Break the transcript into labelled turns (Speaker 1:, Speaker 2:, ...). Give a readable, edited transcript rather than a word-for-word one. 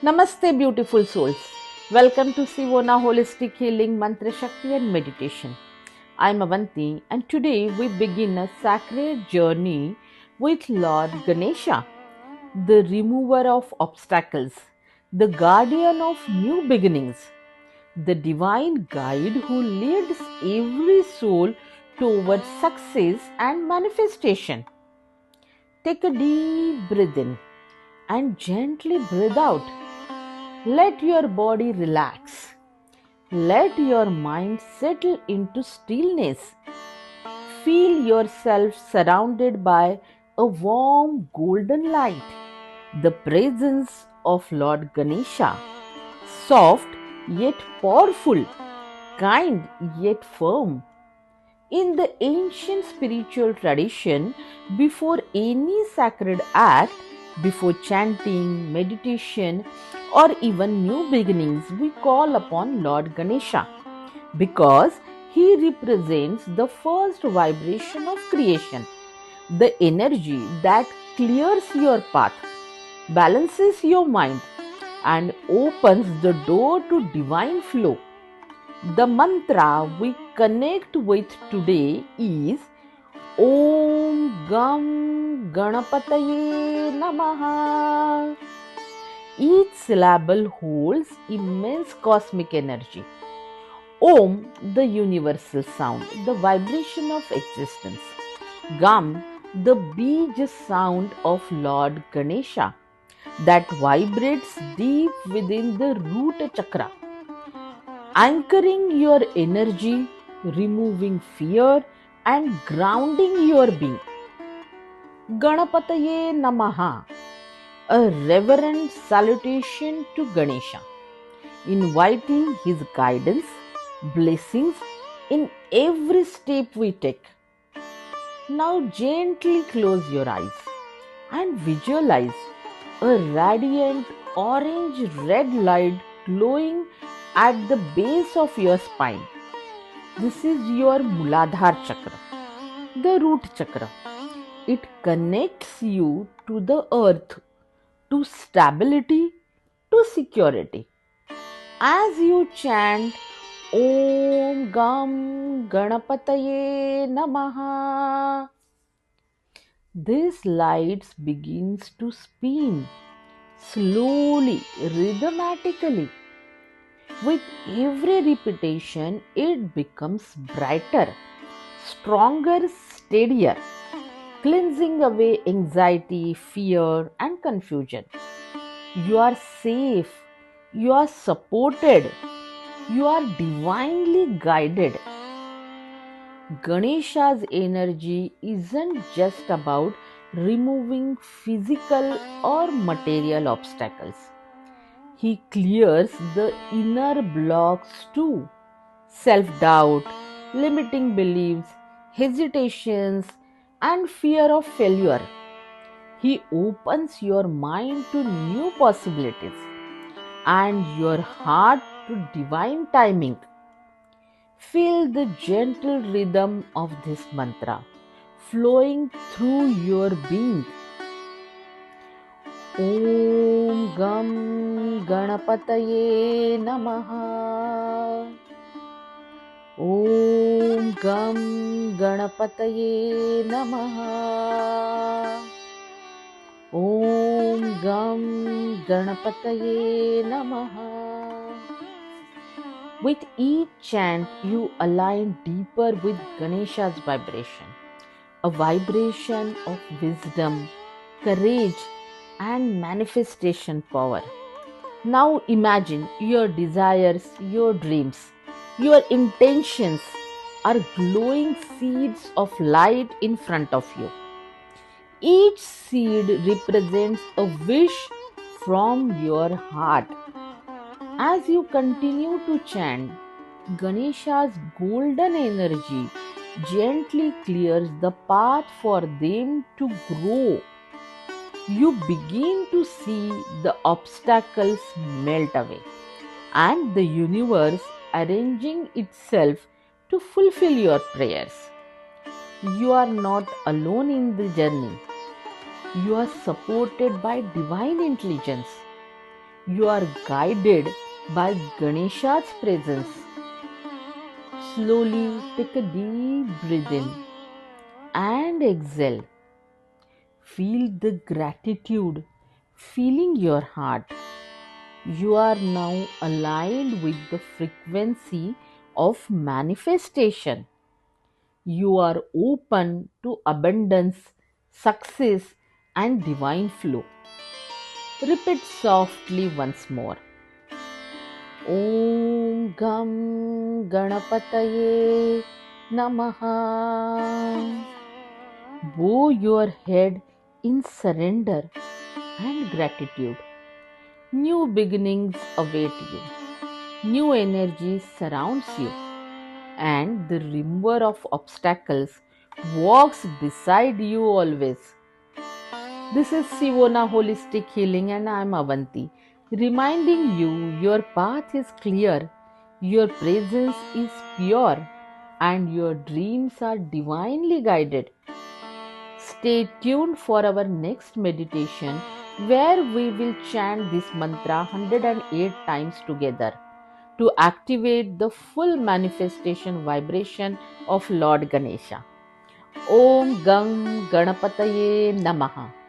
Speaker 1: Namaste, beautiful souls. Welcome to Sivona Holistic Healing Mantra Shakti and Meditation. I'm Avanti, and today we begin a sacred journey with Lord Ganesha, the remover of obstacles, the guardian of new beginnings, the divine guide who leads every soul towards success and manifestation. Take a deep breath in and gently breathe out. Let your body relax. Let your mind settle into stillness. Feel yourself surrounded by a warm golden light, the presence of Lord Ganesha, soft yet powerful, kind yet firm. In the ancient spiritual tradition, before any sacred act, before chanting, meditation, or even new beginnings, we call upon Lord Ganesha because he represents the first vibration of creation, the energy that clears your path, balances your mind, and opens the door to divine flow. The mantra we connect with today is Om Gam Ganapataye Namah. Each syllable holds immense cosmic energy. Om, the universal sound, the vibration of existence. Gam, the Bij sound of Lord Ganesha that vibrates deep within the Root Chakra, anchoring your energy, removing fear, and grounding your being. Ganapataye Namaha, a reverent salutation to Ganesha, inviting his guidance, blessings in every step we take. Now gently close your eyes and visualize a radiant orange-red light glowing at the base of your spine. This is your Muladhara chakra, the root chakra. It connects you to the earth, to stability, to security. As you chant Om Gam Ganapataye Namah, this light begins to spin slowly, rhythmatically. With every repetition, it becomes brighter, stronger, steadier, cleansing away anxiety, fear, and confusion. You are safe, you are supported, you are divinely guided. Ganesha's energy isn't just about removing physical or material obstacles. He clears the inner blocks too: self-doubt, limiting beliefs, hesitations, and fear of failure. He opens your mind to new possibilities and your heart to divine timing. Feel the gentle rhythm of this mantra flowing through your being. Om Gam Ganapataye Namah. Om Gam Ganapataye Namah. Om Gam Ganapataye Namah. With each chant, you align deeper with Ganesha's vibration, a vibration of wisdom, courage, and manifestation power. Now imagine your desires, your dreams, your intentions are glowing seeds of light in front of you. Each seed represents a wish from your heart. As you continue to chant, Ganesha's golden energy gently clears the path for them to grow. You begin to see the obstacles melt away and the universe arranging itself to fulfill your prayers. You are not alone in the journey. You are supported by divine intelligence. You are guided by Ganesha's presence. Slowly take a deep breath in and exhale. Feel the gratitude filling your heart. You are now aligned with the frequency of manifestation. You are open to abundance, success, and divine flow. Repeat softly once more. Om Gam Ganapataye Namah. Bow your head in surrender and gratitude. New beginnings await you. New energy surrounds you, and the river of obstacles walks beside you always. This is Sivona Holistic Healing, and I am Avanti, reminding you your path is clear, your presence is pure, and your dreams are divinely guided. Stay tuned for our next meditation where we will chant this mantra 108 times together to activate the full manifestation vibration of Lord Ganesha. Om Gam Ganapataye Namah.